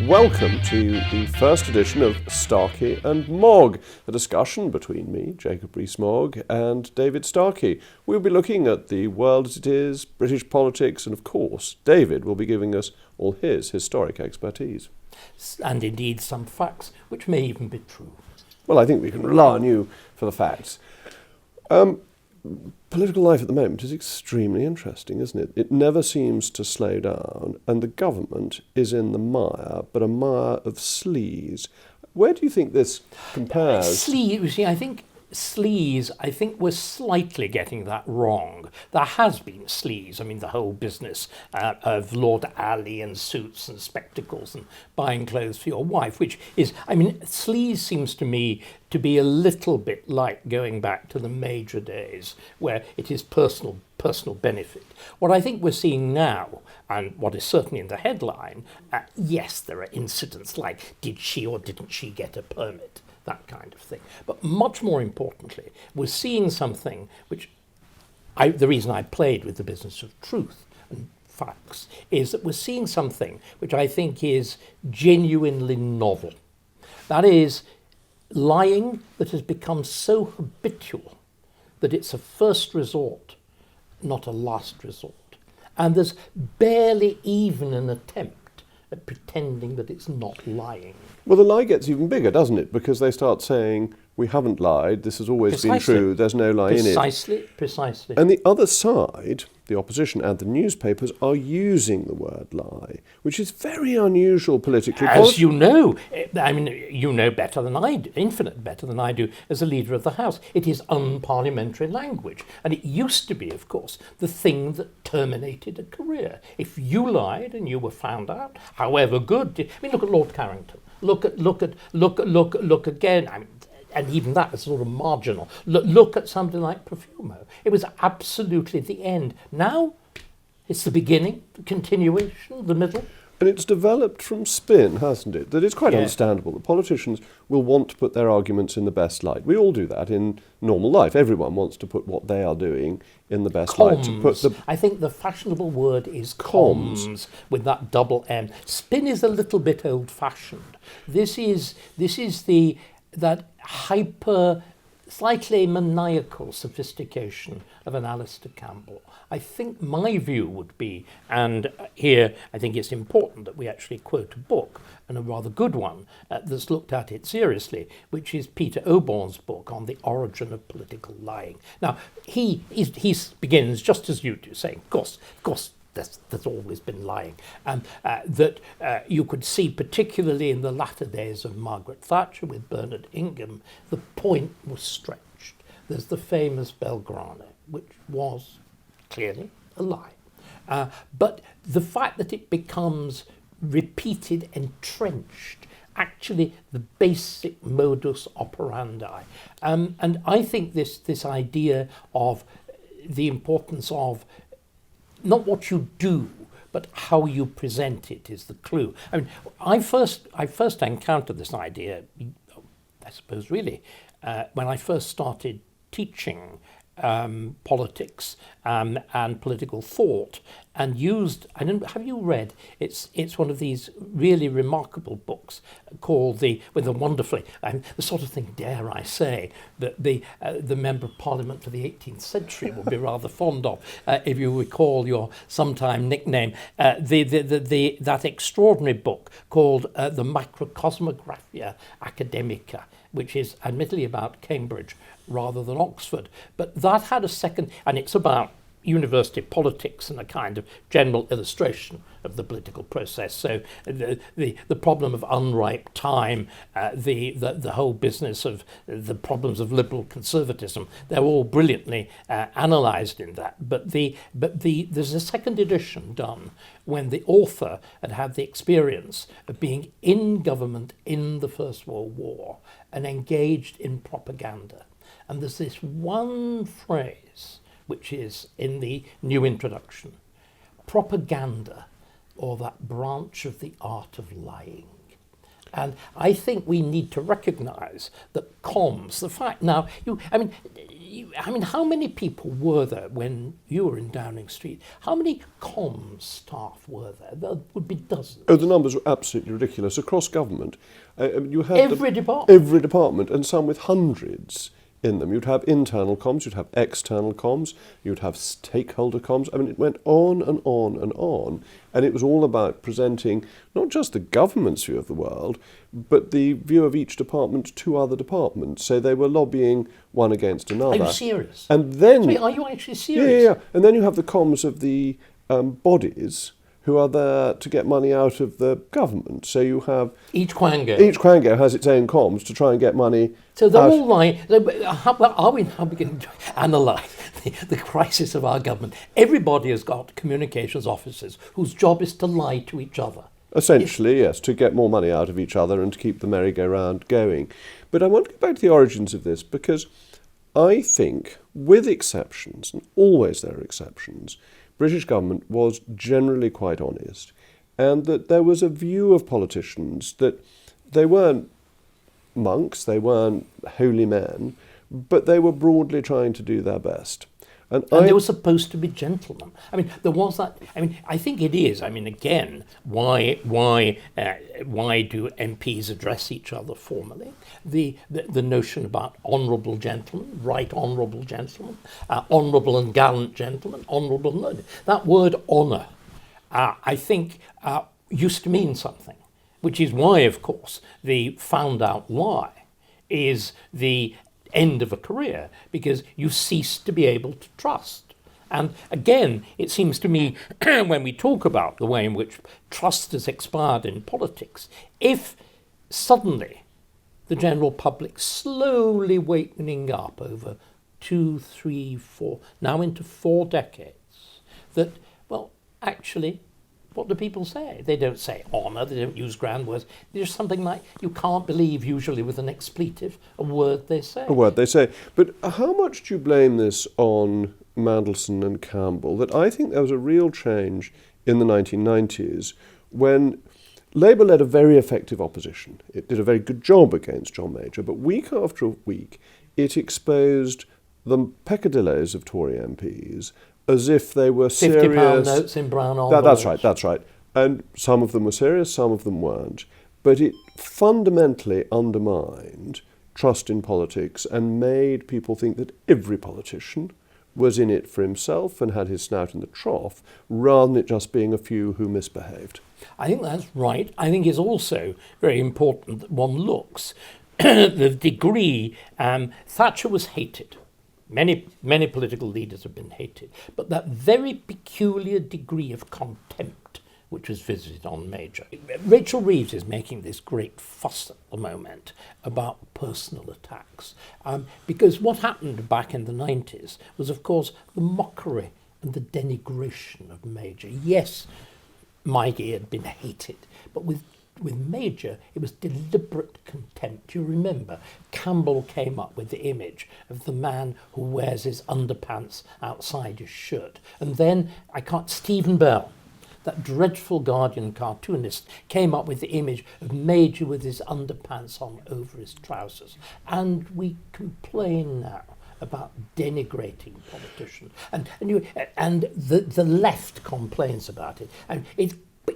Welcome to the first edition of Starkey and Mogg, a discussion between me, Jacob Rees-Mogg, and David Starkey. We'll be looking at the world as it is, British politics, and of course, David will be giving us all his historic expertise. And indeed some facts, which may even be true. Well, I think we can rely on you for the facts. Political life at the moment is extremely interesting, isn't it? It never seems to slow down, and the government is in the mire, but a mire of sleaze. Where do you think this compares? Sleaze, you see, I think we're slightly getting that wrong. There has been sleaze. I mean, the whole business of Lord Alley and suits and spectacles and buying clothes for your wife, which is, I mean, sleaze seems to me to be a little bit like going back to the Major days, where it is personal benefit. What I think we're seeing now, and what is certainly in the headline, yes, there are incidents like, did she or didn't she get a permit? That kind of thing. But much more importantly, we're seeing something which, the reason I played with the business of truth and facts, is that we're seeing something which I think is genuinely novel. That is, lying that has become so habitual that it's a first resort, not a last resort. And there's barely even an attempt at pretending that it's not lying. Well, the lie gets even bigger, doesn't it? Because they start saying, we haven't lied, this has always been true, there's no lie in it. Precisely. And the other side, the opposition and the newspapers, are using the word lie, which is very unusual politically. As you know, I mean, you know better than I do, infinite better than I do, as a leader of the House. It is unparliamentary language. And it used to be, of course, the thing that terminated a career. If you lied and you were found out, however good, I mean, look at Lord Carrington. Look again. I mean, and even that is sort of marginal. Look at something like Profumo. It was absolutely the end. Now, it's the beginning, the continuation, the middle. And it's developed from spin, hasn't it? That it's quite understandable that politicians will want to put their arguments in the best light. We all do that in normal life. Everyone wants to put what they are doing in the best light. I think the fashionable word is comms, with that double M. Spin is a little bit old-fashioned. This is that hyper, slightly maniacal sophistication of an Alistair Campbell. I think my view would be, and here I think it's important that we actually quote a book, and a rather good one, that's looked at it seriously, which is Peter Oborn's book on the origin of political lying. Now, he begins just as you do, saying, of course, there's always been lying, and that you could see, particularly in the latter days of Margaret Thatcher with Bernard Ingham, the point was stretched. There's the famous Belgrano, which was clearly a lie. But the fact that it becomes repeated, entrenched, actually the basic modus operandi. And I think this idea of the importance of not what you do, but how you present it is the clue. I mean, I first encountered this idea, I suppose really, when I first started teaching politics and political thought, and used, I don't, have you read, it's one of these really remarkable books called the wonderfully, the sort of thing, dare I say, that the Member of Parliament for the 18th century will be rather fond of, if you recall your sometime nickname, that extraordinary book called the Macrocosmographia Academica, which is admittedly about Cambridge rather than Oxford. But that had a second, and it's about university politics and a kind of general illustration of the political process. So the problem of unripe time, the whole business of the problems of liberal conservatism, they're all brilliantly analysed in that. But there's a second edition done when the author had the experience of being in government in the First World War and engaged in propaganda. And there's this one phrase which is in the new introduction: propaganda, or that branch of the art of lying. And I think we need to recognise that comms, the fact now, I mean, how many people were there when you were in Downing Street? How many comms staff were there? There would be dozens. Oh, the numbers were absolutely ridiculous across government. You had Every department. Every department, and some with hundreds in them. You'd have internal comms, you'd have external comms, you'd have stakeholder comms. I mean, it went on and on and on, and it was all about presenting not just the government's view of the world, but the view of each department to other departments. So they were lobbying one against another. Are you serious? And then, Sorry, are you actually serious? Yeah. And then you have the comms of the bodies who are there to get money out of the government. So you have... Each quango. Each quango has its own comms to try and get money. So they're all lying. How are we going to analyse the crisis of our government? Everybody has got communications officers whose job is to lie to each other. Essentially, yes, to get more money out of each other and to keep the merry-go-round going. But I want to go back to the origins of this, because I think, with exceptions, and always there are exceptions, British government was generally quite honest, and that there was a view of politicians that they weren't monks, they weren't holy men, but they were broadly trying to do their best. And they were supposed to be gentlemen. I mean, there was that. I mean, I think it is. I mean, again, why do MPs address each other formally? The notion about honourable gentlemen, right honourable gentlemen, honourable and gallant gentlemen, honourable and learned. That word honour, I think, used to mean something, which is why, of course, the found out lie is the end of a career, because you cease to be able to trust. And again, it seems to me, when we talk about the way in which trust has expired in politics, if suddenly the general public slowly wakening up over 2, 3, 4, now into 4 decades, that, well, actually, what do people say? They don't say honour, they don't use grand words. There's something like, you can't believe, usually with an expletive, a word they say. A word they say. But how much do you blame this on Mandelson and Campbell? That I think there was a real change in the 1990s when Labour led a very effective opposition. It did a very good job against John Major, but week after week it exposed the peccadilloes of Tory MPs as if they were serious. £50 notes in brown envelopes. That's right. And some of them were serious, some of them weren't. But it fundamentally undermined trust in politics and made people think that every politician was in it for himself and had his snout in the trough, rather than it just being a few who misbehaved. I think that's right. I think it's also very important that one looks the degree. Thatcher was hated. Many political leaders have been hated, but that very peculiar degree of contempt which was visited on Major. Rachel Reeves is making this great fuss at the moment about personal attacks, because what happened back in the 90s was, of course, the mockery and the denigration of Major. Yes, Mikey had been hated, but with Major, it was deliberate contempt. You remember, Campbell came up with the image of the man who wears his underpants outside his shirt. And then, Stephen Bell, that dreadful Guardian cartoonist, came up with the image of Major with his underpants on over his trousers. And we complain now about denigrating politicians. And the left complains about it. And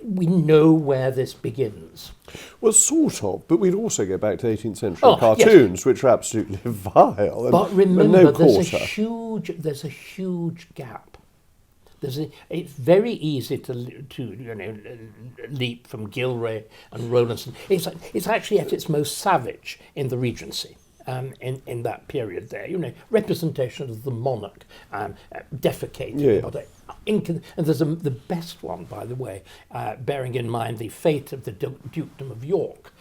we know where this begins. Well, sort of, but we'd also go back to 18th century cartoons, yes, which are absolutely vile. But remember, there's a huge gap. It's very easy to leap from Gilray and Rowlandson. It's actually at its most savage in the Regency. In that period there, representation of the monarch defecating. Yeah. And there's the best one, by the way, bearing in mind the fate of the Dukedom of York,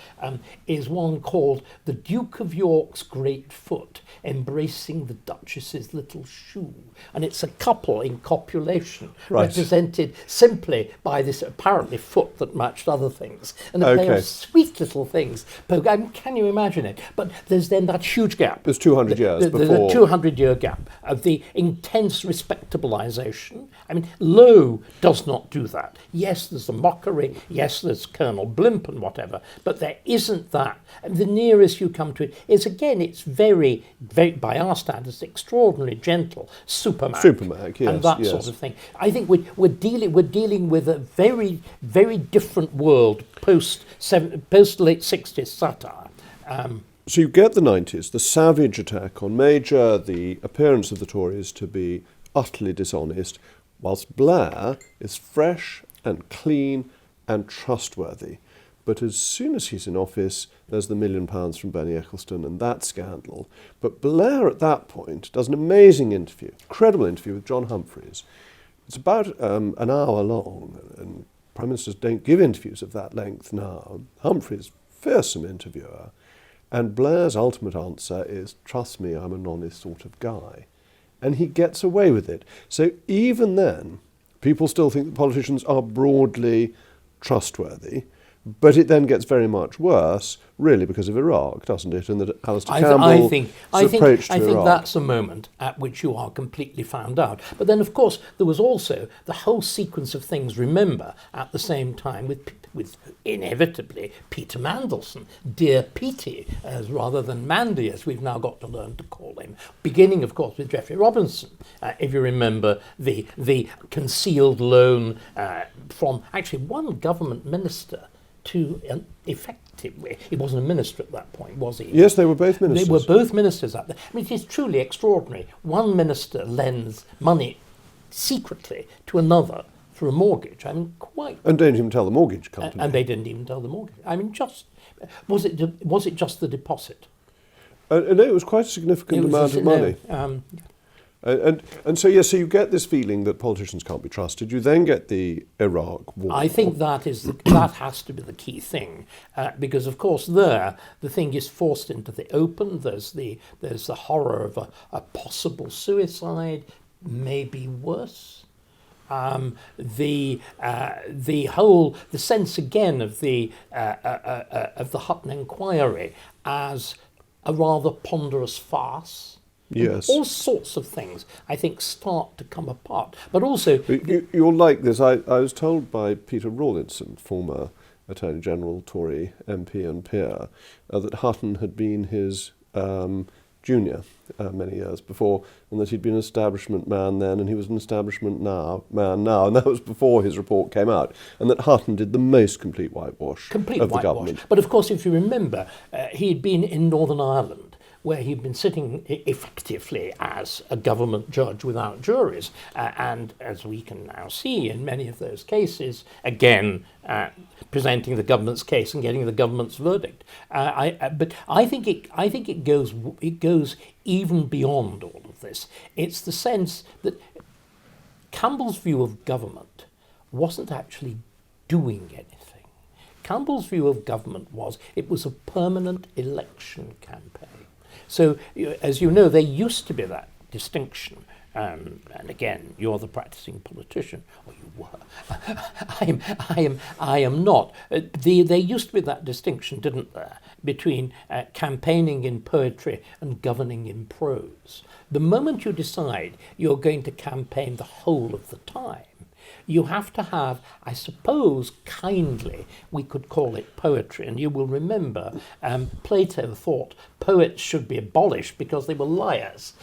is one called The Duke of York's Great Foot Embracing the Duchess's Little Shoe. And it's a couple in copulation, right, represented simply by this apparently foot that matched other things. And a pair of sweet little things. Can you imagine it? But there's then that huge gap. There's 200 years before. The 200-year gap of the intense respectabilisation I mean, Lowe does not do that. Yes, there's the mockery. Yes, there's Colonel Blimp and whatever. But there isn't that. And the nearest you come to it is, again, it's very, very, by our standards, extraordinarily gentle. Supermac, yes, and that yes. sort of thing. I think we're dealing with a very, very different world post late 60s satire. So you get the 90s, the savage attack on Major, the appearance of the Tories to be utterly dishonest, whilst Blair is fresh and clean and trustworthy. But as soon as he's in office, there's the £1 million from Bernie Ecclestone and that scandal. But Blair at that point does an amazing interview, incredible interview with John Humphreys. It's about an hour long, and Prime Ministers don't give interviews of that length now. Humphreys, fearsome interviewer. And Blair's ultimate answer is, trust me, I'm an honest sort of guy. And he gets away with it. So even then, people still think that politicians are broadly trustworthy, but it then gets very much worse, really, because of Iraq, doesn't it? And that Alistair Campbell's approach to I think Iraq. that's a moment at which you are completely found out. But then, of course, there was also the whole sequence of things, remember, at the same time with inevitably Peter Mandelson, dear Petey, as rather than Mandy, as we've now got to learn to call him. Beginning, of course, with Geoffrey Robinson, if you remember the concealed loan from actually one government minister to effectively, he wasn't a minister at that point, was he? Yes, they were both ministers. They were both ministers at that. I mean, it is truly extraordinary. One minister lends money secretly to another for a mortgage. I mean, quite. And don't even tell the mortgage company. And they didn't even tell the mortgage. I mean, was it just the deposit? No, it was quite a significant amount of money. And so, yes, so you get this feeling that politicians can't be trusted. You then get the Iraq war. I think that has to be the key thing, because of course the thing is forced into the open. There's the horror of a possible suicide, maybe worse. The sense again of the Hutton inquiry as a rather ponderous farce. Yes. All sorts of things, I think, start to come apart. But also... You'll like this. I was told by Peter Rawlinson, former Attorney General, Tory MP and peer, that Hutton had been his junior many years before, and that he'd been an establishment man then, and he was an establishment man now, and that was before his report came out, and that Hutton did the most complete whitewash of the government. But of course, if you remember, he'd been in Northern Ireland, where he'd been sitting effectively as a government judge without juries. And as we can now see in many of those cases, again, presenting the government's case and getting the government's verdict. But I think it goes even beyond all of this. It's the sense that Campbell's view of government wasn't actually doing anything. Campbell's view of government was it was a permanent election campaign. So, as you know, there used to be that distinction. And again, you're the practicing politician, or you were. I am not. There used to be that distinction, didn't there, between campaigning in poetry and governing in prose. The moment you decide you're going to campaign the whole of the time, you have to have, I suppose, kindly, we could call it poetry. And you will remember Plato thought poets should be abolished because they were liars.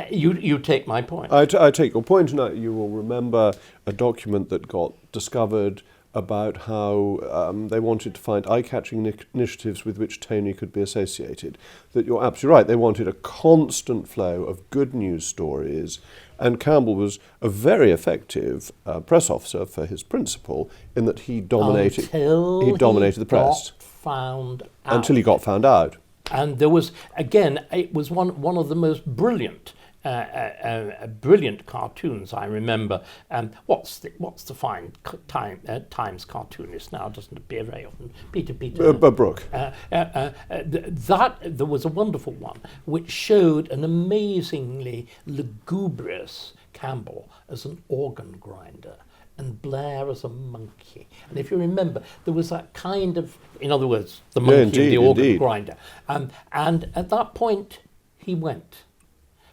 You take my point. I take your point, and you will remember a document that got discovered about how they wanted to find eye-catching initiatives with which Tony could be associated. That you're absolutely right. They wanted a constant flow of good news stories, and Campbell was a very effective press officer for his principal in that he dominated the press. Until he got found out. And there was, again, it was one of the most brilliant brilliant cartoons. I remember. What's the fine Times cartoonist now? Doesn't appear very often. Peter. Brook. There was a wonderful one which showed an amazingly lugubrious Campbell as an organ grinder and Blair as a monkey. And if you remember, there was that kind of, in other words, the monkey and the organ grinder. And at that point, he went.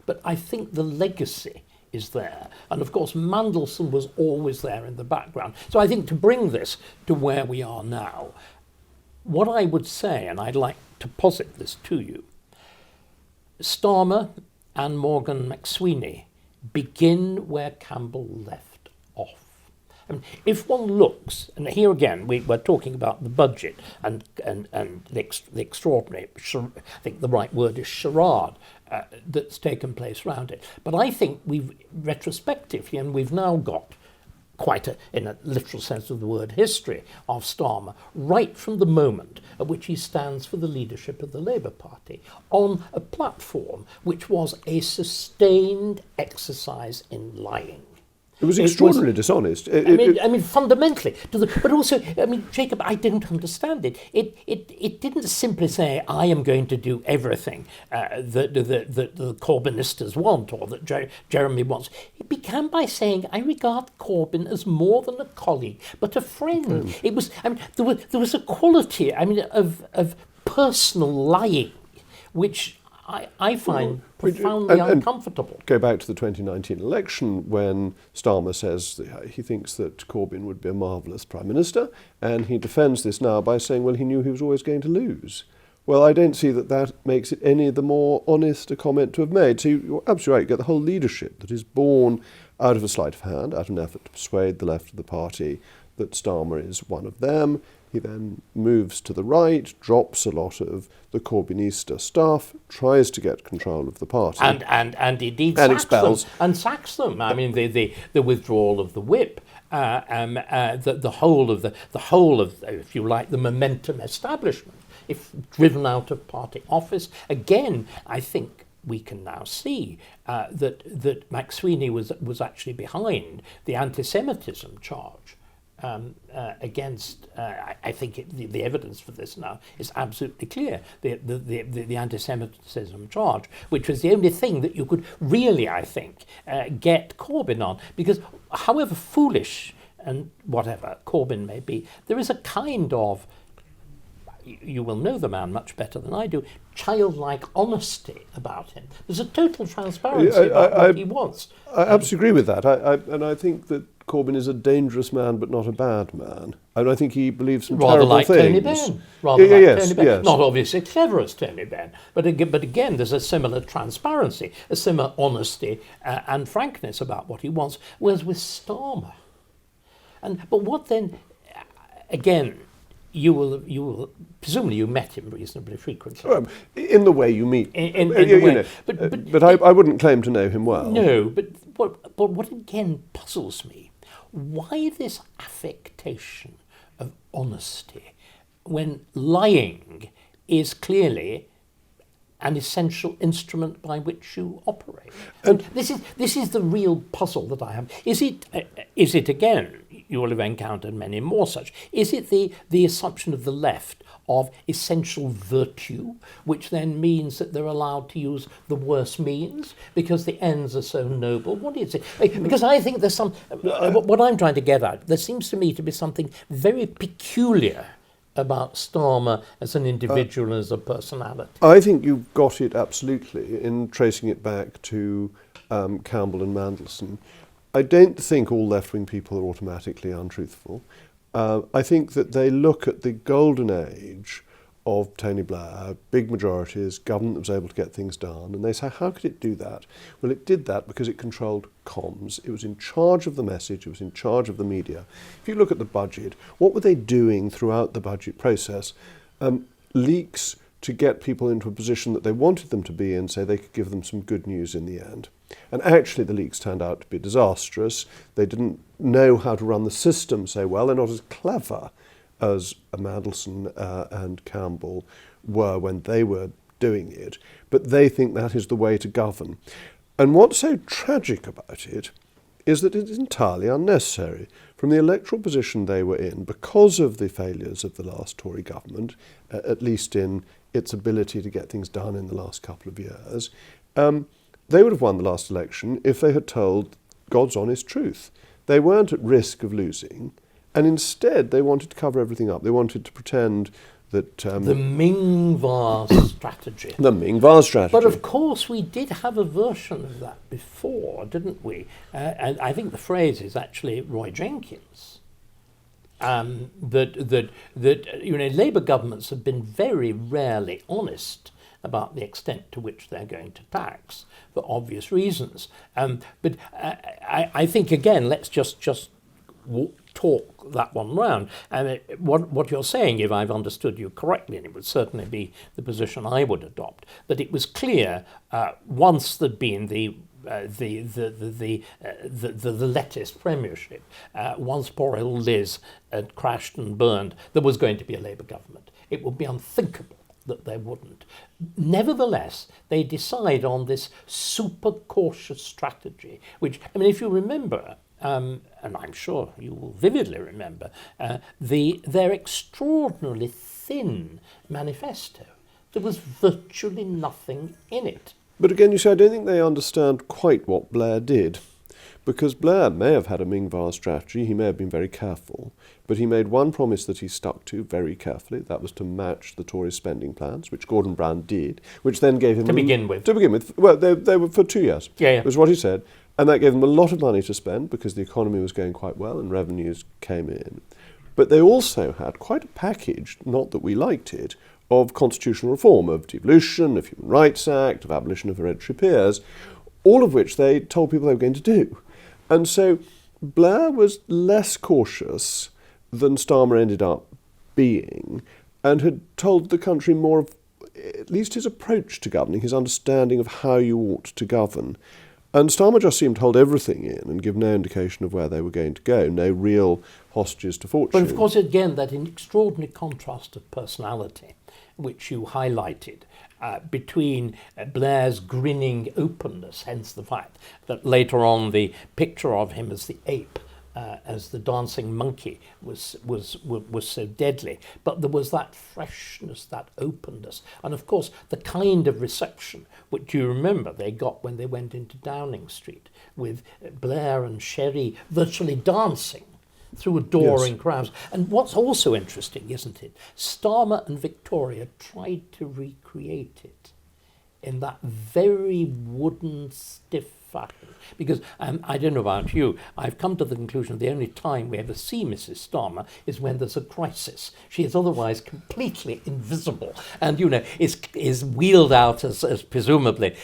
But I think the legacy is there. And of course, Mandelson was always there in the background. So I think to bring this to where we are now, what I would say, and I'd like to posit this to you, Starmer and Morgan McSweeney begin where Campbell left off. I mean, if one looks, and here again we're talking about the budget and the extraordinary, I think the right word is charade, that's taken place around it. But I think we've retrospectively, and we've now got quite in a literal sense of the word, history of Starmer, right from the moment at which he stands for the leadership of the Labour Party on a platform which was a sustained exercise in lying. It was extraordinarily dishonest. I mean, fundamentally. But also, I mean, Jacob, I don't understand it. It didn't simply say, I am going to do everything that the Corbynistas want or that Jeremy wants. It began by saying, I regard Corbyn as more than a colleague, but a friend. It was, I mean, there was a quality, I mean, of personal lying, which I find profoundly uncomfortable. Go back to the 2019 election when Starmer says he thinks that Corbyn would be a marvellous Prime Minister, and he defends this now by saying, well, he knew he was always going to lose. Well, I don't see that makes it any the more honest a comment to have made. So you're absolutely right, you get the whole leadership that is born out of a sleight of hand, out of an effort to persuade the left of the party that Starmer is one of them. He then moves to the right, drops a lot of the Corbynista stuff, tries to get control of the party, and indeed sacks them. I mean, the withdrawal of the whip, the whole of, if you like, the momentum establishment, if driven out of party office. Again, I think we can now see that McSweeney was actually behind the anti-Semitism charge. Against, I think the evidence for this now is absolutely clear. The anti-Semitism charge, which was the only thing that you could really, I think, get Corbyn on, because however foolish and whatever Corbyn may be, there is a kind of, you will know the man much better than I do, childlike honesty about him. There's a total transparency about what he wants. I absolutely agree with that. And I think that Corbyn is a dangerous man, but not a bad man. And I think he believes some rather terrible like things. Tony Benn. Rather like yes, Tony Benn. yes. Not obviously clever as Tony Benn, but again, there's a similar transparency, a similar honesty and frankness about what he wants. Whereas with Starmer, but what then? Again, you will presumably you met him reasonably frequently. In the way you meet. In the way. But I wouldn't claim to know him well. No, but what again puzzles me, why this affectation of honesty when lying is clearly an essential instrument by which you operate? And this is the real puzzle that I have. Is it again, you will have encountered many more such, is it the assumption of the left of essential virtue, which then means that they're allowed to use the worst means because the ends are so noble? What is it? Because I think there's what I'm trying to get at, there seems to me to be something very peculiar about Starmer as an individual and as a personality. I think you've got it absolutely in tracing it back to Campbell and Mandelson. I don't think all left-wing people are automatically untruthful. I think that they look at the golden age of Tony Blair, big majorities, government that was able to get things done, and they say, how could it do that? Well, it did that because it controlled comms. It was in charge of the message, it was in charge of the media. If you look at the budget, what were they doing throughout the budget process? Leaks to get people into a position that they wanted them to be in, so they could give them some good news in the end. And actually the leaks turned out to be disastrous. They didn't know how to run the system so well. They're not as clever as Mandelson and Campbell were when they were doing it, but they think that is the way to govern. And what's so tragic about it is that it is entirely unnecessary. From the electoral position they were in, because of the failures of the last Tory government, at least in its ability to get things done in the last couple of years, they would have won the last election if they had told God's honest truth. They weren't at risk of losing, and instead they wanted to cover everything up. They wanted to pretend the Ming-Va strategy. The Ming-Va strategy. But of course, we did have a version of that before, didn't we? And I think the phrase is actually Roy Jenkins. That Labour governments have been very rarely honest about the extent to which they're going to tax, for obvious reasons. But I think, again, let's just talk that one round. And what you're saying, if I've understood you correctly, and it would certainly be the position I would adopt, that it was clear once there'd been the lettist premiership, once poor old Liz had crashed and burned, there was going to be a Labour government. It would be unthinkable that they wouldn't. Nevertheless, they decide on this super cautious strategy, which, I mean, if you remember, and I'm sure you will vividly remember, their extraordinarily thin manifesto. There was virtually nothing in it. But again, you see, I don't think they understand quite what Blair did. Because Blair may have had a Ming-Va strategy, he may have been very careful, but he made one promise that he stuck to very carefully. That was to match the Tories' spending plans, which Gordon Brown did, which then gave him... To begin with. Well, they were for 2 years. Yeah. Was what he said. And that gave them a lot of money to spend because the economy was going quite well and revenues came in. But they also had quite a package, not that we liked it, of constitutional reform, of devolution, of Human Rights Act, of abolition of hereditary peers, all of which they told people they were going to do. And so Blair was less cautious than Starmer ended up being and had told the country more of at least his approach to governing, his understanding of how you ought to govern. And Starmer just seemed to hold everything in and give no indication of where they were going to go, no real hostages to fortune. But of course, again, that extraordinary contrast of personality, which you highlighted, between Blair's grinning openness, hence the fact that later on the picture of him as the ape, as the dancing monkey, was so deadly. But there was that freshness, that openness, and of course the kind of reception which you remember they got when they went into Downing Street, with Blair and Sherry virtually dancing through adoring crowds. And what's also interesting, isn't it? Starmer and Victoria tried to recreate it in that very wooden, stiff fashion. Because I don't know about you, I've come to the conclusion the only time we ever see Mrs. Starmer is when there's a crisis. She is otherwise completely invisible and, is wheeled out as presumably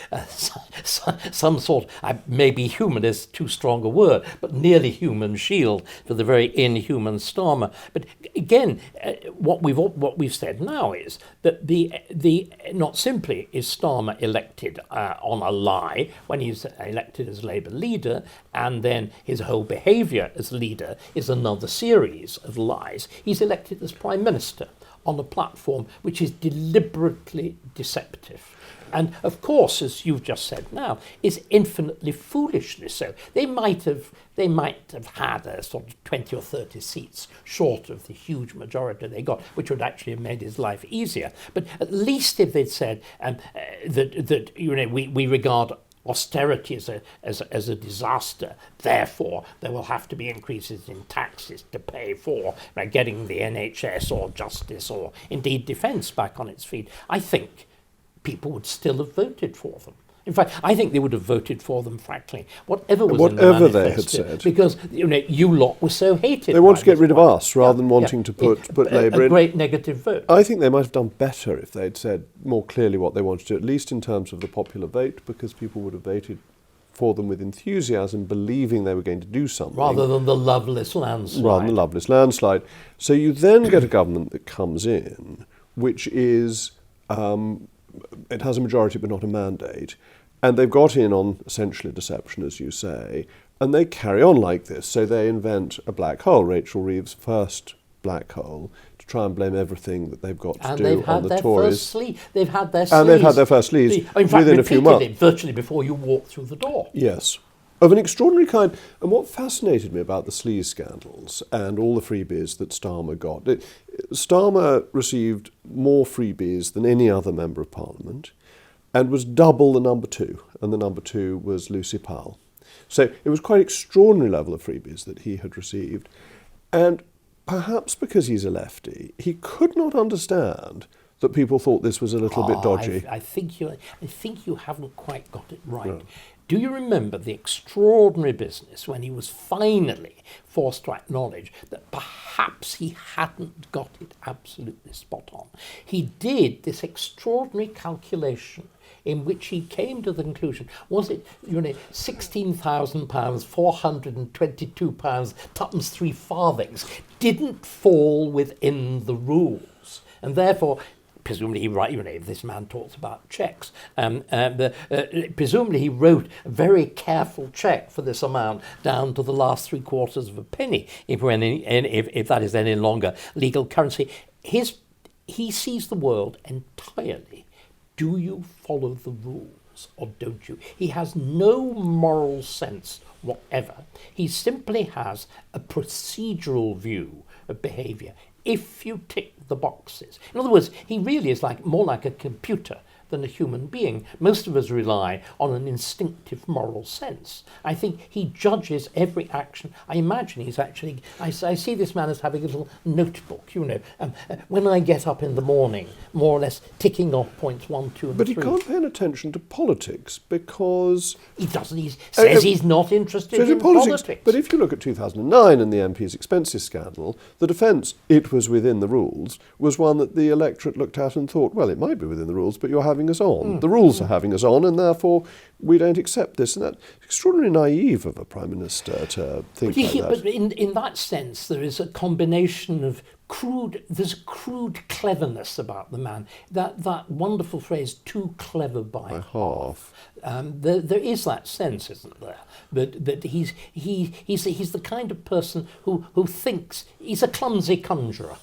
some sort, maybe human is too strong a word, but nearly human shield for the very inhuman Starmer. But again, what we've said now is that the not simply is Starmer elected on a lie when he's elected as Labour leader, and then his whole behaviour as leader is another series of lies. He's elected as Prime Minister on a platform which is deliberately deceptive. And of course, as you've just said now, is infinitely foolishly so. They might have had a sort of 20 or 30 seats short of the huge majority they got, which would actually have made his life easier. But at least if they'd said that we regard austerity as a disaster, therefore there will have to be increases in taxes to pay for getting the NHS or justice or indeed defence back on its feet, I think people would still have voted for them. In fact, I think they would have voted for them, frankly, whatever was in the manifesto, they had said. Because you lot were so hated. They want to get rid of us rather than wanting to put Labour in. A great negative vote. I think they might have done better if they'd said more clearly what they wanted to, at least in terms of the popular vote, because people would have voted for them with enthusiasm, believing they were going to do something. Rather than the loveless landslide. So you then get a government that comes in, which is... it has a majority but not a mandate, and they've got in on essentially deception, as you say, and they carry on like this. So they invent a black hole, Rachel Reeves' first black hole, to try and blame everything that they've got to do on the Tories. They've had their sleaze. And they've had their first sleaze within a few months. Virtually before you walk through the door. Yes. Of an extraordinary kind. And what fascinated me about the sleaze scandals and all the freebies that Starmer got, Starmer received more freebies than any other Member of Parliament and was double the number two, and the number two was Lucy Powell. So it was quite an extraordinary level of freebies that he had received. And perhaps because he's a lefty, he could not understand that people thought this was a little bit dodgy. I think you haven't quite got it right. No. Do you remember the extraordinary business when he was finally forced to acknowledge that perhaps he hadn't got it absolutely spot on? He did this extraordinary calculation in which he came to the conclusion, was it, £16,000, £422, twopence 3 farthings, didn't fall within the rules. And therefore, presumably he wrote, this man talks about checks. Presumably he wrote a very careful check for this amount down to the last 3/4 of a penny, if that is any longer legal currency. He sees the world entirely. Do you follow the rules or don't you? He has no moral sense whatever. He simply has a procedural view of behaviour. If you tick the boxes. In other words, he really is more like a computer than a human being. Most of us rely on an instinctive moral sense. I think he judges every action. I imagine he's actually, I see this man as having a little notebook, when I get up in the morning, more or less ticking off points 1, 2 and 3. But he can't pay any attention to politics because... He doesn't. He says he's not interested in politics. But if you look at 2009 and the MP's expenses scandal, the defence, it was within the rules, was one that the electorate looked at and thought, well, it might be within the rules, but you're having us on. The rules are having us on, and therefore we don't accept this. And that's extraordinarily naive of a Prime Minister to think like that. But in that sense, there is a combination of there's a crude cleverness about the man. That wonderful phrase, too clever by half. There is that sense, isn't there? That he's the kind of person who thinks he's a clumsy conjurer.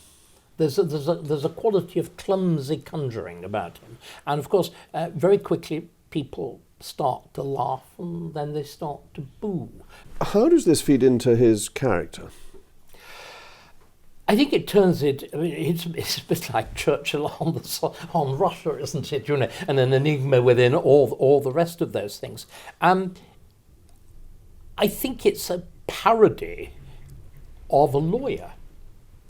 There's a quality of clumsy conjuring about him. And of course, very quickly people start to laugh and then they start to boo. How does this feed into his character? I think it turns it. It's a bit like Churchill on Russia, isn't it? And an enigma within all the rest of those things. I think it's a parody of a lawyer,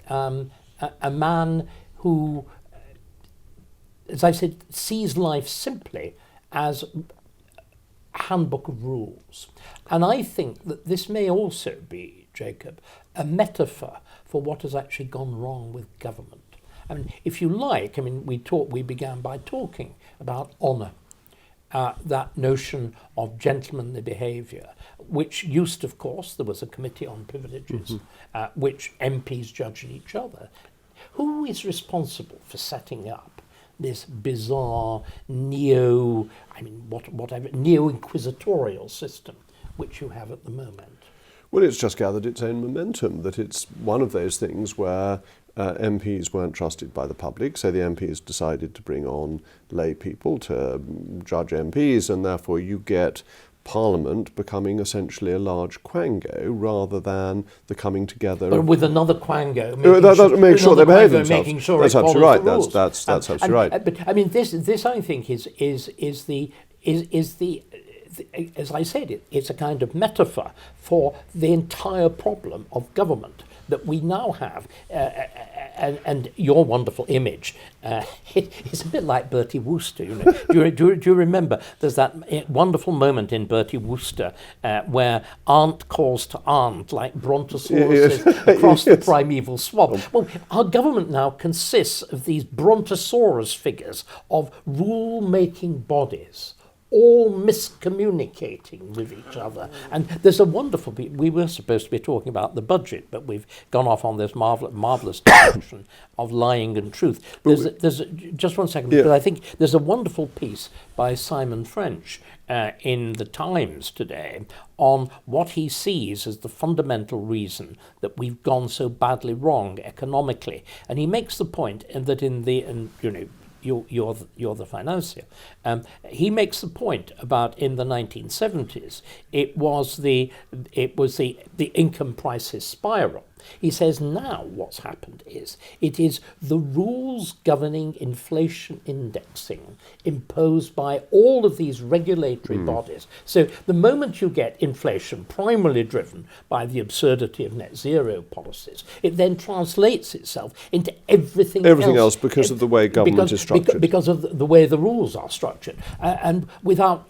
a man who, as I said, sees life simply as a handbook of rules. And I think that this may also be, Jacob, a metaphor for what has actually gone wrong with government. I mean, if you like, we began by talking about honour, that notion of gentlemanly behaviour, which used, of course, there was a committee on privileges, which MPs judged each other. Who is responsible for setting up this bizarre neo-inquisitorial system which you have at the moment? Well, it's just gathered its own momentum, that it's one of those things where MPs weren't trusted by the public, so the MPs decided to bring on lay people to judge MPs, and therefore you get Parliament becoming essentially a large quango rather than the coming together. But with another quango, make sure they behave themselves. Making sure that's absolutely right. That's absolutely right. But I mean, this I think is the as I said, it's a kind of metaphor for the entire problem of government that we now have. And your wonderful image, it's a bit like Bertie Wooster. Do you remember? There's that wonderful moment in Bertie Wooster where aunt calls to aunt like brontosauruses across the primeval swamp. Well, our government now consists of these brontosaurus figures of rule-making bodies, all miscommunicating with each other. And there's a wonderful... We were supposed to be talking about the budget, but we've gone off on this marvellous direction of lying and truth. There's just one second, because I think there's a wonderful piece by Simon French in the Times today on what he sees as the fundamental reason that we've gone so badly wrong economically. And he makes the point that you're the financier. He makes the point about in the 1970s, it was the income prices spiral. He says now what's happened is it is the rules governing inflation indexing imposed by all of these regulatory bodies. So the moment you get inflation primarily driven by the absurdity of net zero policies, it then translates itself into everything else because of the way government is structured. Because of the way the rules are structured. And without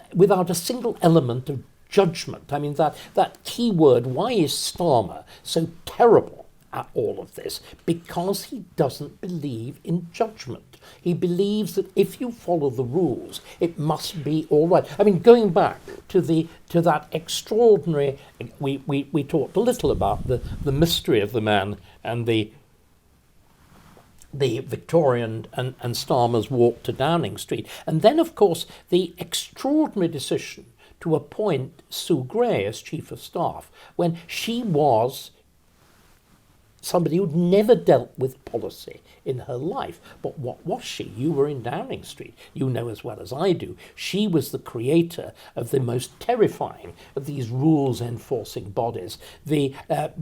a single element of judgment. I mean, that key word, why is Starmer so terrible at all of this? Because he doesn't believe in judgment. He believes that if you follow the rules, it must be all right. I mean, going back to that extraordinary, we talked a little about the mystery of the man and the Victorian and Starmer's walk to Downing Street. And then, of course, the extraordinary decision to appoint Sue Gray as Chief of Staff when she was somebody who'd never dealt with policy in her life. But what was she? You were in Downing Street. You know as well as I do. She was the creator of the most terrifying of these rules-enforcing bodies, the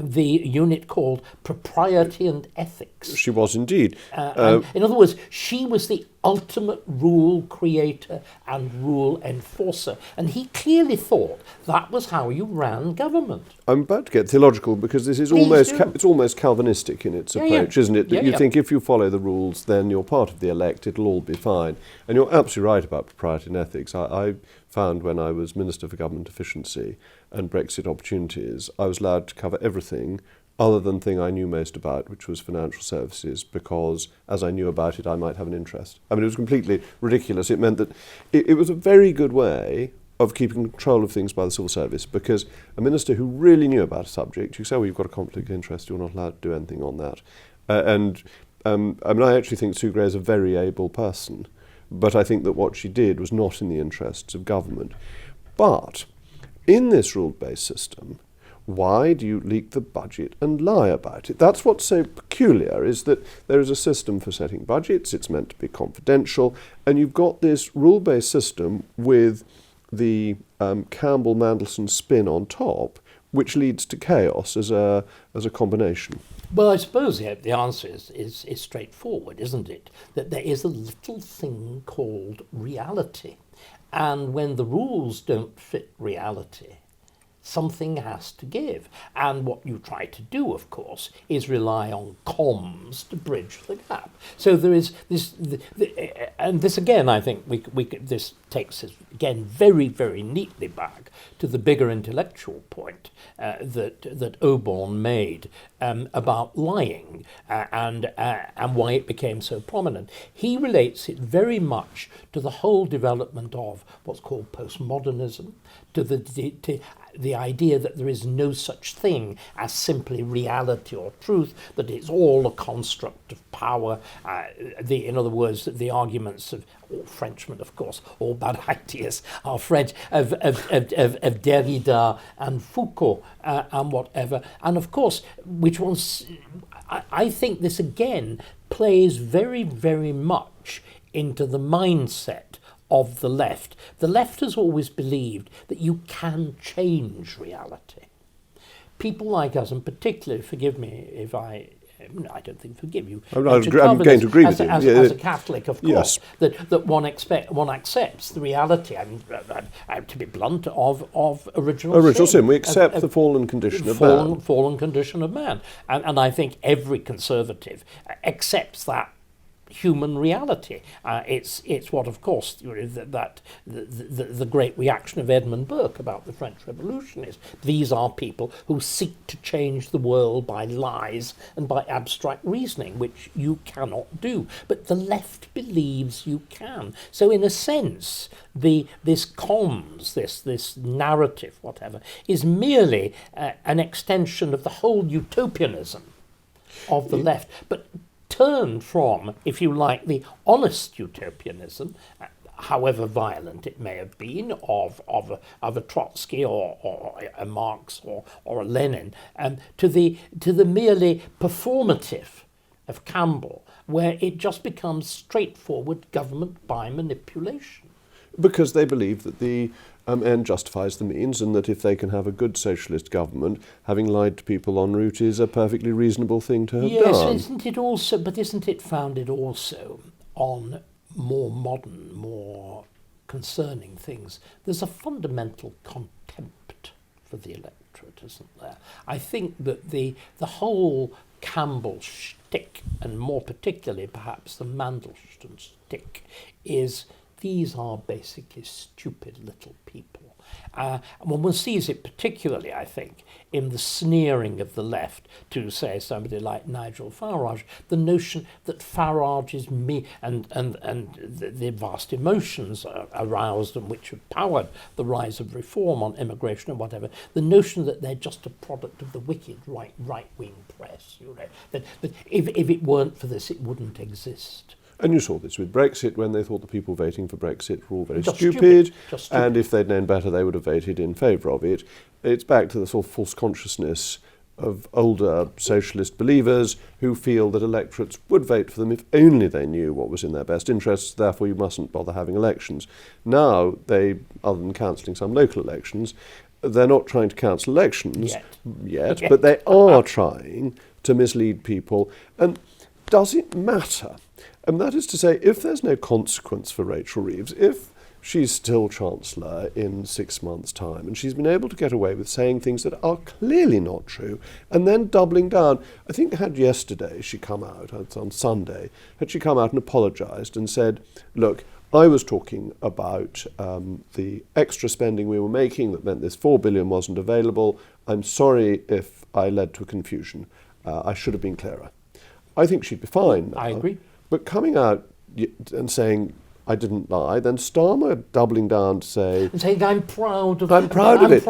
unit called Propriety and Ethics. She was indeed. In other words, she was the ultimate rule creator and rule enforcer. And he clearly thought that was how you ran government. I'm about to get theological because this is it's almost Calvinistic in its approach, isn't it? That you think if you follow the rules, then you're part of the elect, it'll all be fine. And you're absolutely right about propriety and ethics. I found when I was Minister for Government Efficiency and Brexit Opportunities, I was allowed to cover everything other than the thing I knew most about, which was financial services, because as I knew about it, I might have an interest. I mean, it was completely ridiculous. It meant that it was a very good way of keeping control of things by the civil service, because a minister who really knew about a subject, you say, well, you've got a conflict of interest, you're not allowed to do anything on that. I mean, I actually think Sue Gray is a very able person, but I think that what she did was not in the interests of government. But in this rule-based system, why do you leak the budget and lie about it? That's what's so peculiar, is that there is a system for setting budgets, it's meant to be confidential, and you've got this rule-based system with the Campbell-Mandelson spin on top, which leads to chaos as a combination. Well, I suppose the answer is straightforward, isn't it? That there is a little thing called reality. And when the rules don't fit reality, something has to give. And what you try to do, of course, is rely on comms to bridge the gap. So there is this, and this again, I think this takes us again very, very neatly back to the bigger intellectual point that Auburn made about lying and why it became so prominent. He relates it very much to the whole development of what's called postmodernism, to the idea that there is no such thing as simply reality or truth, that it's all a construct of power. In other words, the arguments of all Frenchmen, of course, all bad ideas are French, of Derrida and Foucault and whatever. And of course, which ones, I think this again plays very, very much into the mindset of the left. The left has always believed that you can change reality. People like us, and particularly, forgive me if I don't think forgive you. I'm going to agree with you. As a Catholic, of course, yes. that one accepts the reality, I mean, to be blunt, of original sin. We accept the fallen condition of man. Fallen condition of man. And I think every conservative accepts that human reality. It's what, of course, the great reaction of Edmund Burke about the French Revolution is. These are people who seek to change the world by lies and by abstract reasoning, which you cannot do. But the left believes you can. So in a sense, this comms, this narrative, whatever, is merely an extension of the whole utopianism of the left. But turned from, if you like, the honest utopianism, however violent it may have been, of a Trotsky or a Marx or a Lenin, to the merely performative of Campbell, where it just becomes straightforward government by manipulation. Because they believe that the end justifies the means, and that if they can have a good socialist government, having lied to people en route is a perfectly reasonable thing to have done. Yes, isn't it founded also on more modern, more concerning things? There's a fundamental contempt for the electorate, isn't there? I think that the whole Campbell shtick, and more particularly perhaps the Mandelstam shtick, is these are basically stupid little people. And one sees it particularly, I think, in the sneering of the left to, say, somebody like Nigel Farage, the notion that Farage is me, and the vast emotions aroused and which have powered the rise of reform on immigration and whatever, the notion that they're just a product of the wicked right-wing press, you know, that if it weren't for this, it wouldn't exist. And you saw this with Brexit, when they thought the people voting for Brexit were all very stupid, and if they'd known better, they would have voted in favour of it. It's back to the sort of false consciousness of older socialist believers who feel that electorates would vote for them if only they knew what was in their best interests, therefore you mustn't bother having elections. Now, they, other than cancelling some local elections, they're not trying to cancel elections yet. But they are trying to mislead people. And does it matter? And that is to say, if there's no consequence for Rachel Reeves, if she's still Chancellor in 6 months' time, and she's been able to get away with saying things that are clearly not true, and then doubling down. I think had yesterday she come out, on Sunday, had she come out and apologised and said, look, I was talking about the extra spending we were making that meant this $4 billion wasn't available. I'm sorry if I led to a confusion. I should have been clearer. I think she'd be fine now. I agree. But coming out and saying, I didn't lie, then Starmer doubling down to say... And saying, I'm proud of it. I'm proud of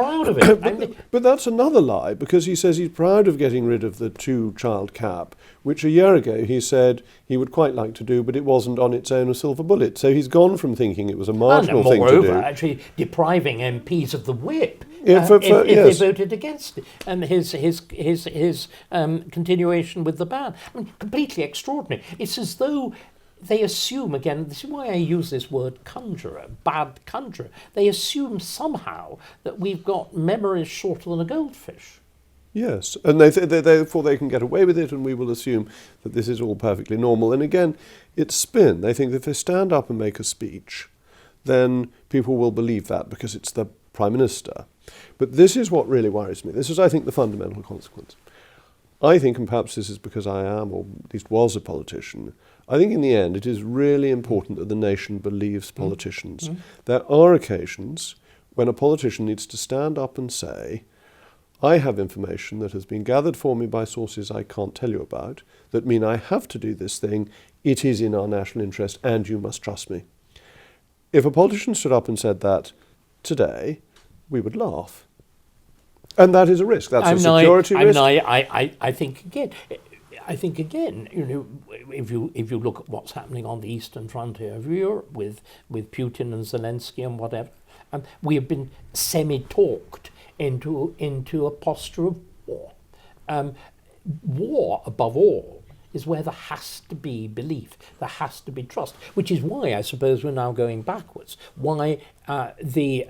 it. But that's another lie, because he says he's proud of getting rid of the 2-child cap, which a year ago he said he would quite like to do, but it wasn't on its own a silver bullet. So he's gone from thinking it was a marginal thing to do. Moreover, actually depriving MPs of the whip if they voted against it. And his continuation with the ban. I mean, completely extraordinary. It's as though they assume, again, this is why I use this word conjurer, bad conjurer. They assume somehow that we've got memories shorter than a goldfish. Yes, and therefore they can get away with it, and we will assume that this is all perfectly normal. And again, it's spin. They think that if they stand up and make a speech, then people will believe that because it's the Prime Minister. But this is what really worries me. This is, I think, the fundamental consequence. I think, and perhaps this is because I am, or at least was, a politician, I think in the end it is really important that the nation believes politicians. There are occasions when a politician needs to stand up and say, I have information that has been gathered for me by sources I can't tell you about that mean I have to do this thing. It is in our national interest and you must trust me. If a politician stood up and said that today, we would laugh. And that is a risk. That's a security risk. I think again, you know, if you look at what's happening on the eastern frontier of Europe with Putin and Zelensky and whatever, we have been semi-talked into a posture of war. War, above all, is where there has to be belief, there has to be trust, which is why I suppose we're now going backwards. Why the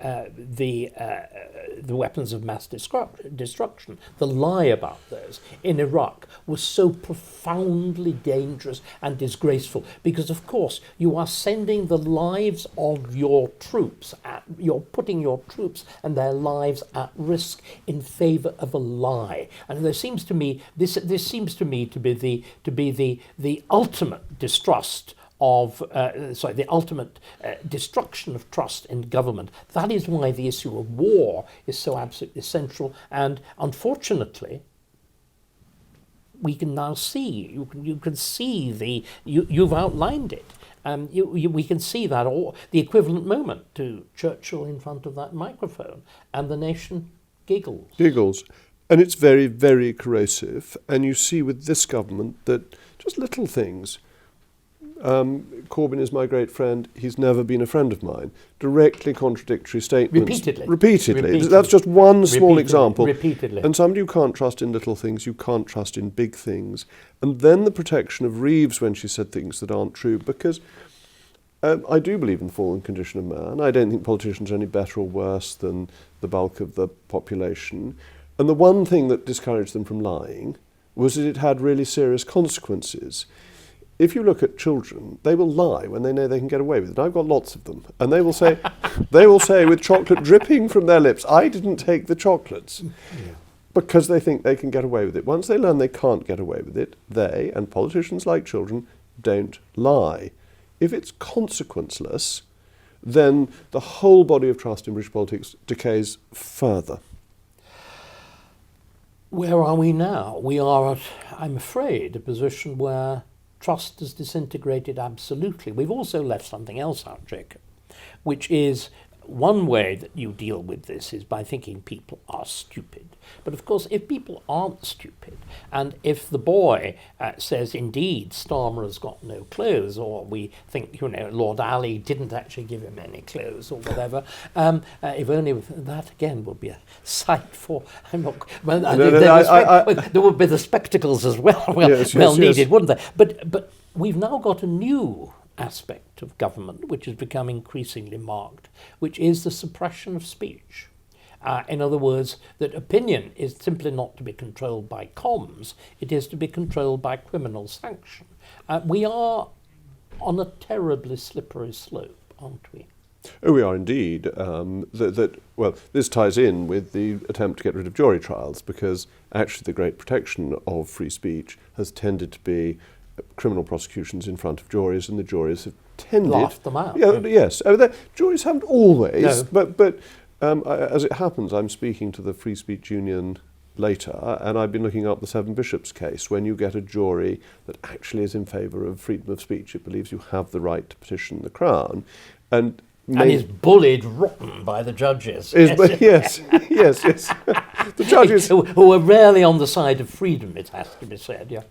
weapons of mass destruction, the lie about those in Iraq was so profoundly dangerous and disgraceful, because of course you are sending the lives of your troops, you're putting your troops and their lives at risk in favour of a lie. And there seems to me, this seems to me to be the ultimate distrust of, the ultimate destruction of trust in government. That is why the issue of war is so absolutely central. And unfortunately, we can now see, you can see you've outlined it. We can see that, or the equivalent moment to Churchill in front of that microphone, and the nation giggles. Giggles. And it's very, very corrosive. And you see with this government that just little things. Corbyn is my great friend. He's never been a friend of mine. Directly contradictory statements. Repeatedly. That's just one small example. Repeatedly. And somebody you can't trust in little things, you can't trust in big things. And then the protection of Reeves when she said things that aren't true. Because I do believe in the fallen condition of man. I don't think politicians are any better or worse than the bulk of the population. And the one thing that discouraged them from lying was that it had really serious consequences. If you look at children, they will lie when they know they can get away with it. I've got lots of them. And they will say, with chocolate dripping from their lips, I didn't take the chocolates. Yeah. Because they think they can get away with it. Once they learn they can't get away with it, they, and politicians like children, don't lie. If it's consequenceless, then the whole body of trust in British politics decays further. Where are we now? We are at, I'm afraid, a position where trust has disintegrated absolutely. We've also left something else out, Jacob, which is one way that you deal with this is by thinking people are stupid. But of course, if people aren't stupid, and if the boy says, indeed, Starmer has got no clothes, or we think, Lord Ali didn't actually give him any clothes, or whatever, if only that, again, would be a sight for... there would be the spectacles as well, needed, wouldn't there? But we've now got a new aspect of government which has become increasingly marked, which is the suppression of speech. In other words, that opinion is simply not to be controlled by comms, it is to be controlled by criminal sanction. We are on a terribly slippery slope, aren't we? Oh, we are indeed. This ties in with the attempt to get rid of jury trials, because actually the great protection of free speech has tended to be criminal prosecutions in front of juries, and the juries have tended... laughed them out. Yes. Juries haven't always, no. but as it happens, I'm speaking to the Free Speech Union later, and I've been looking up the Seven Bishops case. When you get a jury that actually is in favour of freedom of speech, it believes you have the right to petition the Crown, and is bullied rotten by the judges. Yes. The judges who are rarely on the side of freedom, it has to be said.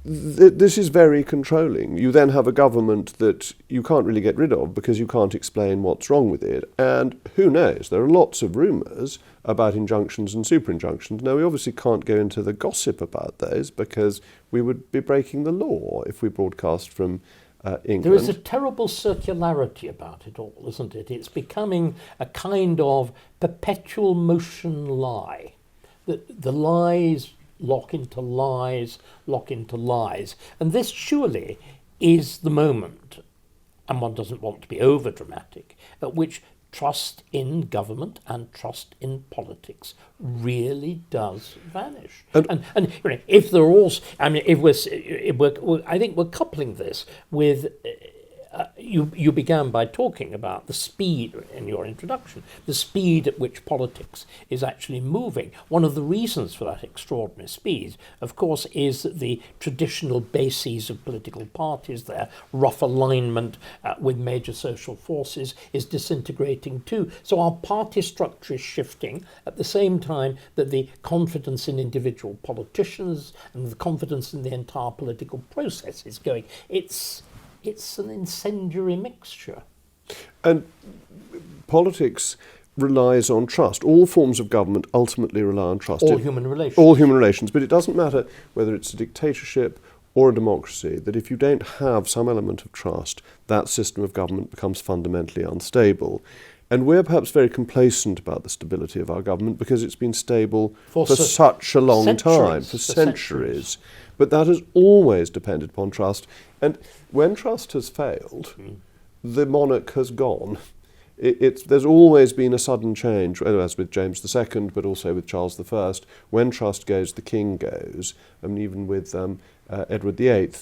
This is very controlling. You then have a government that you can't really get rid of because you can't explain what's wrong with it. And who knows? There are lots of rumours about injunctions and super injunctions. Now, we obviously can't go into the gossip about those because we would be breaking the law if we broadcast from England. There is a terrible circularity about it all, isn't it? It's becoming a kind of perpetual motion lie. That the lies lock into lies, And this surely is the moment, and one doesn't want to be over-dramatic, at which trust in government and trust in politics really does vanish. And if they're also, I think we're coupling this with. You began by talking about the speed in your introduction, the speed at which politics is actually moving. One of the reasons for that extraordinary speed, of course, is that the traditional bases of political parties, their rough alignment with major social forces, is disintegrating too. So our party structure is shifting at the same time that the confidence in individual politicians and the confidence in the entire political process is going. It's an incendiary mixture. And politics relies on trust. All forms of government ultimately rely on trust. All human relations. All human relations. But it doesn't matter whether it's a dictatorship or a democracy, that if you don't have some element of trust, that system of government becomes fundamentally unstable. And we're perhaps very complacent about the stability of our government because it's been stable for such a long time, for centuries. But that has always depended upon trust. And when trust has failed, the monarch has gone. There's always been a sudden change, as with James II, but also with Charles I. When trust goes, the king goes, and even with Edward VIII.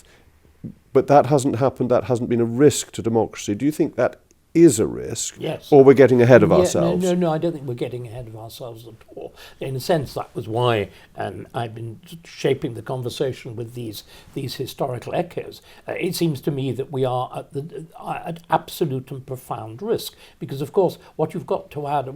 But that hasn't happened. That hasn't been a risk to democracy. Do you think that is a risk? Yes. Or we're getting ahead of ourselves? No, I don't think we're getting ahead of ourselves at all. In a sense, that was why I've been shaping the conversation with these historical echoes. It seems to me that we are at absolute and profound risk, because, of course, what you've got to add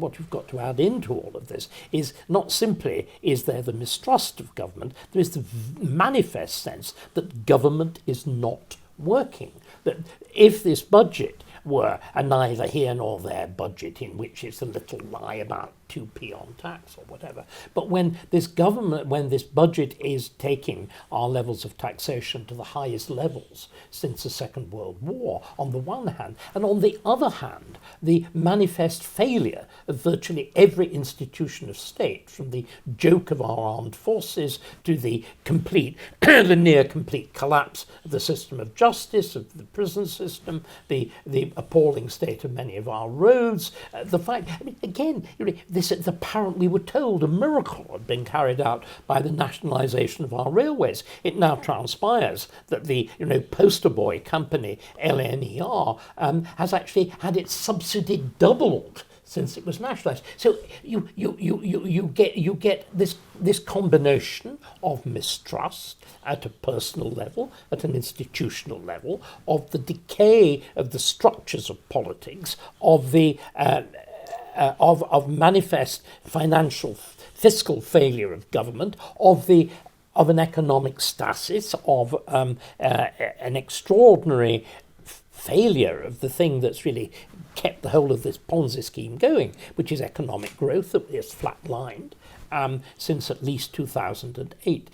into all of this is not simply is there the mistrust of government, there is the manifest sense that government is not working. That if this budget were a neither here nor there budget in which it's a little lie about 2p on tax or whatever. But when this government, when this budget is taking our levels of taxation to the highest levels since the Second World War, on the one hand, and on the other hand, the manifest failure of virtually every institution of state, from the joke of our armed forces to the complete, the near complete collapse of the system of justice, of the prison system, the appalling state of many of our roads, the fact, I mean, again, this apparently, we were told, a miracle had been carried out by the nationalisation of our railways. It now transpires that the poster boy company LNER has actually had its subsidy doubled since it was nationalised. So you get this combination of mistrust at a personal level, at an institutional level, of the decay of the structures of politics, of the of manifest fiscal failure of government, of an economic stasis, of an extraordinary failure of the thing that's really kept the whole of this Ponzi scheme going, which is economic growth that is flatlined since at least 2008.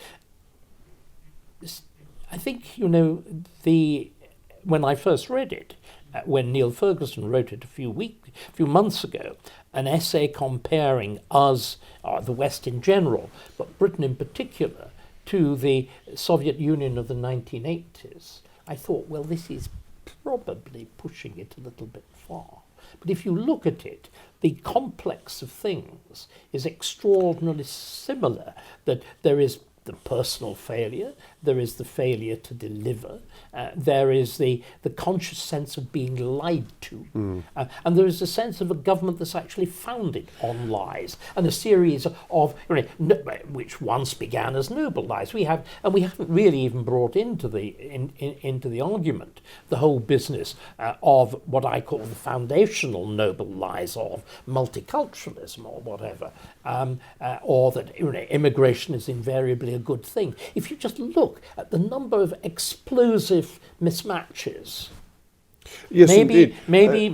I think, when I first read it, when Neil Ferguson wrote it a few months ago, an essay comparing us, the West in general, but Britain in particular, to the Soviet Union of the 1980s, I thought, well, this is probably pushing it a little bit far. But if you look at it, the complex of things is extraordinarily similar, that there is the personal failure, there is the failure to deliver, there is the conscious sense of being lied to, and there is a sense of a government that's actually founded on lies, and a series of, which once began as noble lies. We haven't really even brought into the argument the whole business of what I call the foundational noble lies of multiculturalism or whatever, or that immigration is invariably a good thing. If you just look at the number of explosive mismatches, yes, maybe indeed.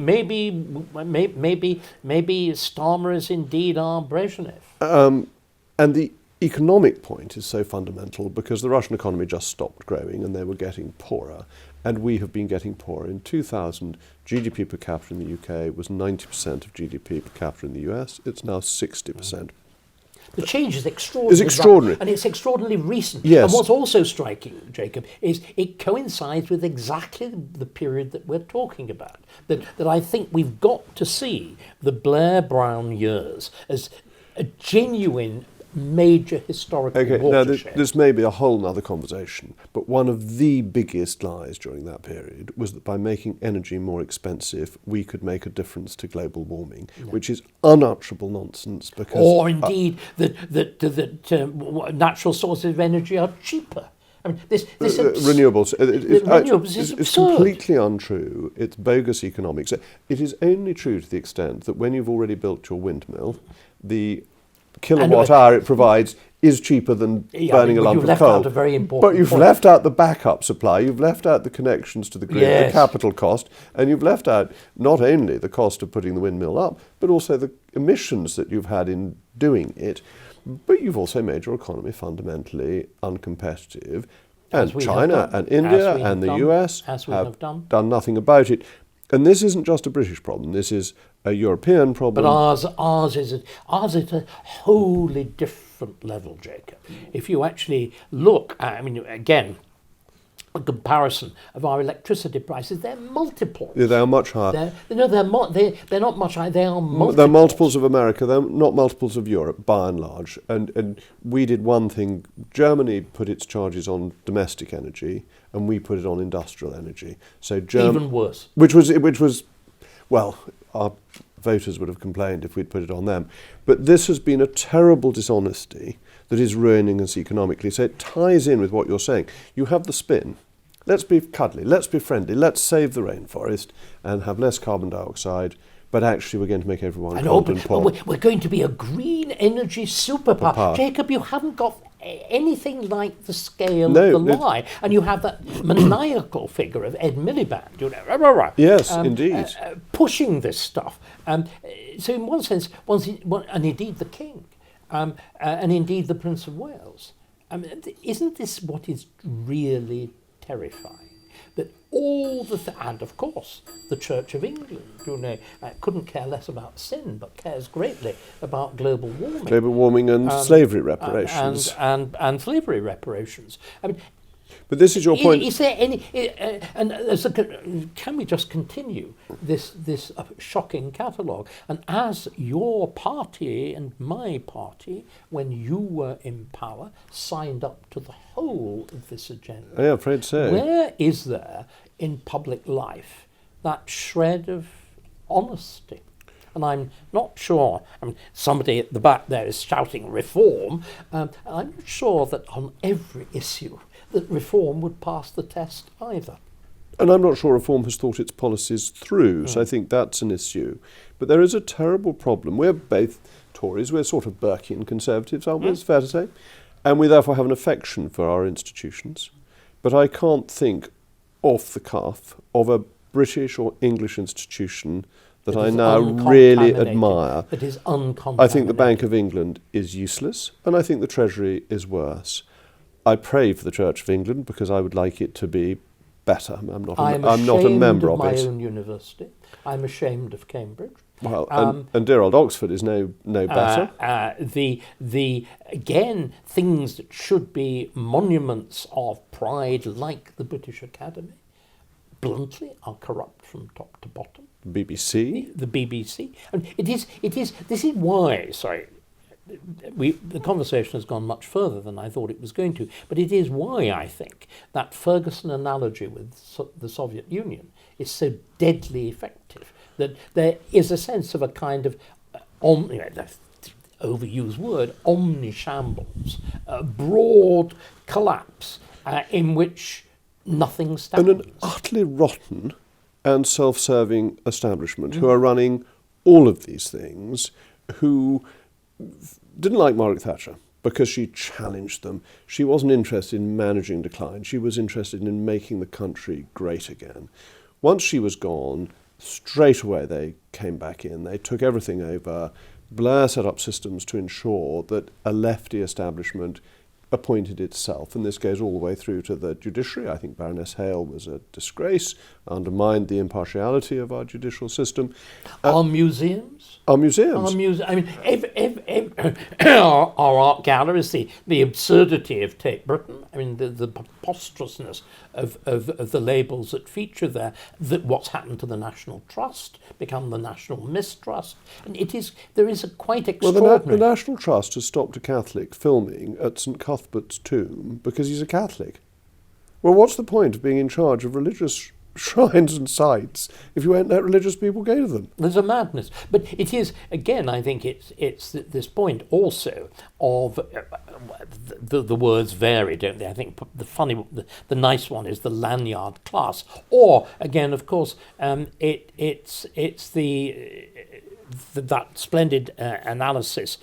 maybe Starmer is indeed our Brezhnev. And the economic point is so fundamental because the Russian economy just stopped growing and they were getting poorer, and we have been getting poorer. In 2000, GDP per capita in the UK was 90% of GDP per capita in the US. It's now 60%. The change is extraordinary. It's extraordinary. And it's extraordinarily recent. Yes. And what's also striking, Jacob, is it coincides with exactly the period that we're talking about. That I think we've got to see the Blair-Brown years as a genuine major historical watershed. Now this may be a whole other conversation, but one of the biggest lies during that period was that by making energy more expensive, we could make a difference to global warming, which is unutterable nonsense. Because, or indeed that natural sources of energy are cheaper. I mean, renewables. Renewables is it's absurd. completely untrue. It's bogus economics. It is only true to the extent that when you've already built your windmill, the kilowatt hour it provides is cheaper than burning a lump of coal. You've left out a very important But you've left out the backup supply, you've left out the connections to the grid, the capital cost, and you've left out not only the cost of putting the windmill up, but also the emissions that you've had in doing it. But you've also made your economy fundamentally uncompetitive. And China and India and the US have done nothing about it. And this isn't just a British problem, this is a European problem. But ours is at a wholly different level, Jacob. If you actually look, again, a comparison of our electricity prices, they're multiples. Yeah, they are much higher. They're not much higher, they are multiples. They're multiples of America, they're not multiples of Europe, by and large. And we did one thing. Germany put its charges on domestic energy, and we put it on industrial energy. So even worse. Which was, well, our voters would have complained if we'd put it on them. But this has been a terrible dishonesty that is ruining us economically. So it ties in with what you're saying. You have the spin. Let's be cuddly, let's be friendly, let's save the rainforest and have less carbon dioxide, but actually we're going to make everyone cold and poor. We're going to be a green energy superpower. Jacob, you haven't got anything like the scale No, of the lie. And you have that maniacal figure of Ed Miliband, you know, Yes, indeed. pushing this stuff. So in one sense, and indeed the King, and indeed the Prince of Wales. Isn't this what is really terrifying? That all and of course the Church of England, you know, couldn't care less about sin, but cares greatly about global warming. Global warming and slavery reparations. And slavery reparations. I mean, but this is your point. Is there any? Can we just continue this shocking catalogue? And as your party and my party, when you were in power, signed up to the whole of this agenda. I'm afraid so. Where is there in public life that shred of honesty? And I'm not sure, somebody at the back there is shouting reform. I'm not sure that on every issue that reform would pass the test either. And I'm not sure reform has thought its policies through, so I think that's an issue. But there is a terrible problem. We're both Tories, we're sort of Burkean Conservatives, aren't we? It's fair to say. And we therefore have an affection for our institutions. But I can't think off the cuff of a British or English institution that I now really admire. That is uncontaminated. I think the Bank of England is useless, and I think the Treasury is worse. I pray for the Church of England because I would like it to be better. I'm not a member of it. I'm ashamed of my own university. I'm ashamed of Cambridge. Well, and dear old Oxford is no better. Again, things that should be monuments of pride, like the British Academy, bluntly are corrupt from top to bottom. BBC. The BBC. And this is why, sorry, the conversation has gone much further than I thought it was going to, but it is why I think that Ferguson analogy with the Soviet Union is so deadly effective, that there is a sense of a kind of, the overused word, omnishambles, a broad collapse in which nothing stands. And an utterly rotten and self-serving establishment who are running all of these things, who didn't like Margaret Thatcher because she challenged them. She wasn't interested in managing decline. She was interested in making the country great again. Once she was gone, straight away they came back in. They took everything over. Blair set up systems to ensure that a lefty establishment appointed itself, and this goes all the way through to the judiciary. I think Baroness Hale was a disgrace, undermined the impartiality of our judicial system. Our museums? Our museums. I mean, our art galleries, the absurdity of Tate Britain, I mean, the preposterousness of the labels that feature there, that what's happened to the National Trust, become the National Mistrust, and there is a quite extraordinary... Well, the National Trust has stopped a Catholic filming at St Cuthbert's tomb because he's a Catholic. Well, what's the point of being in charge of religious shrines and sites if you won't let religious people go to them? There's a madness. But it is, again, I think it's this point also of the words vary, don't they? I think the nice one is the lanyard class. Or, again, of course, it's that splendid analysis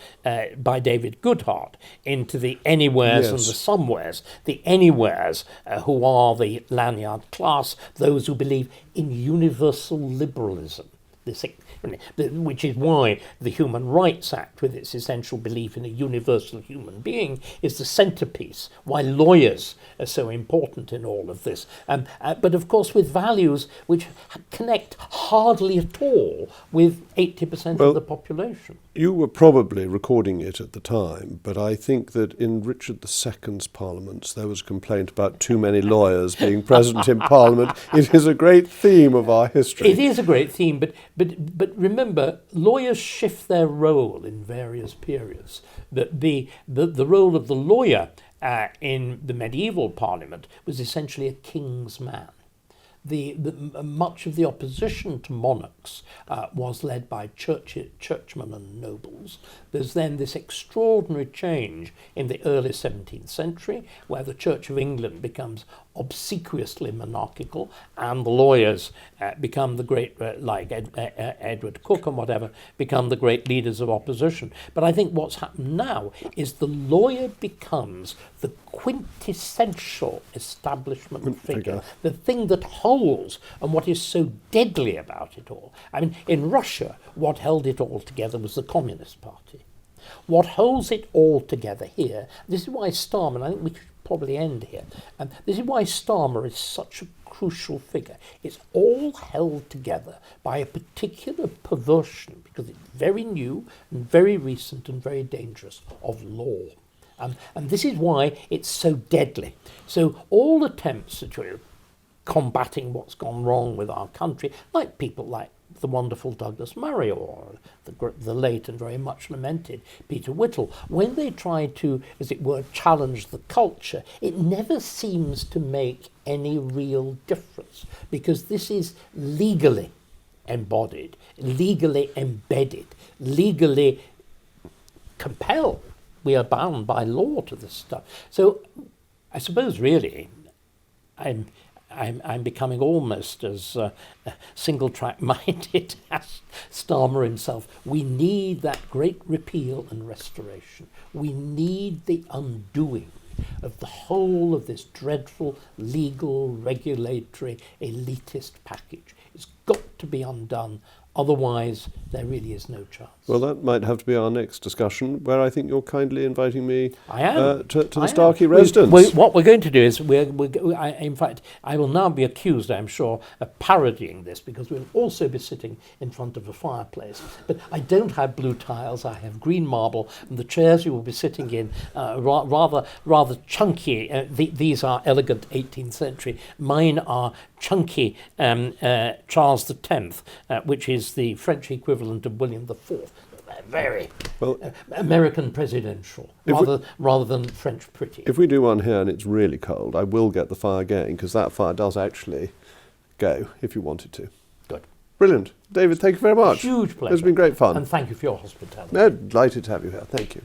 by David Goodhart into the anywheres and the somewheres. The anywheres who are the lanyard class, those who believe in universal liberalism, which is why the Human Rights Act, with its essential belief in a universal human being, is the centrepiece, why lawyers are so important in all of this. But of course with values which connect hardly at all with 80% of the population. You were probably recording it at the time, but I think that in Richard II's parliaments there was a complaint about too many lawyers being present in Parliament. It is a great theme of our history. It is a great theme, but remember, lawyers shift their role in various periods. The role of the lawyer in the medieval Parliament was essentially a king's man. much of the opposition to monarchs was led by churchmen and nobles. There's then this extraordinary change in the early 17th century, where the Church of England becomes obsequiously monarchical, and the lawyers become the great, like Edward Coke and whatever, become the great leaders of opposition. But I think what's happened now is the lawyer becomes the quintessential establishment figure, the thing that holds, and what is so deadly about it all. I mean, in Russia, what held it all together was the Communist Party. What holds it all together here, this is why Starmer, and I think we should probably end here, this is why Starmer is such a crucial figure. It's all held together by a particular perversion, because it's very new and very recent and very dangerous, of law. And this is why it's so deadly. So all attempts at combating what's gone wrong with our country, like people like the wonderful Douglas Murray or the late and very much lamented Peter Whittle, when they try to, as it were, challenge the culture, it never seems to make any real difference, because this is legally embodied, legally embedded, legally compelled. We are bound by law to this stuff. So I suppose really I'm becoming almost as single-track minded as Starmer himself. We need that great repeal and restoration. We need the undoing of the whole of this dreadful legal, regulatory, elitist package. It's got to be undone. Otherwise, there really is no chance. Well, that might have to be our next discussion, where I think you're kindly inviting me I am. to the Starkey residence. What we're going to do is, in fact, I will now be accused, I'm sure, of parodying this, because we'll also be sitting in front of a fireplace. But I don't have blue tiles, I have green marble, and the chairs you will be sitting in rather chunky. These are elegant 18th century. Mine are chunky Charles X, which is the French equivalent of William IV. Very American presidential, rather than French pretty. If we do one here and it's really cold, I will get the fire going, because that fire does actually go if you want it to. Good. Brilliant. David, thank you very much. Huge pleasure. It's been great fun. And thank you for your hospitality. No, delighted to have you here. Thank you.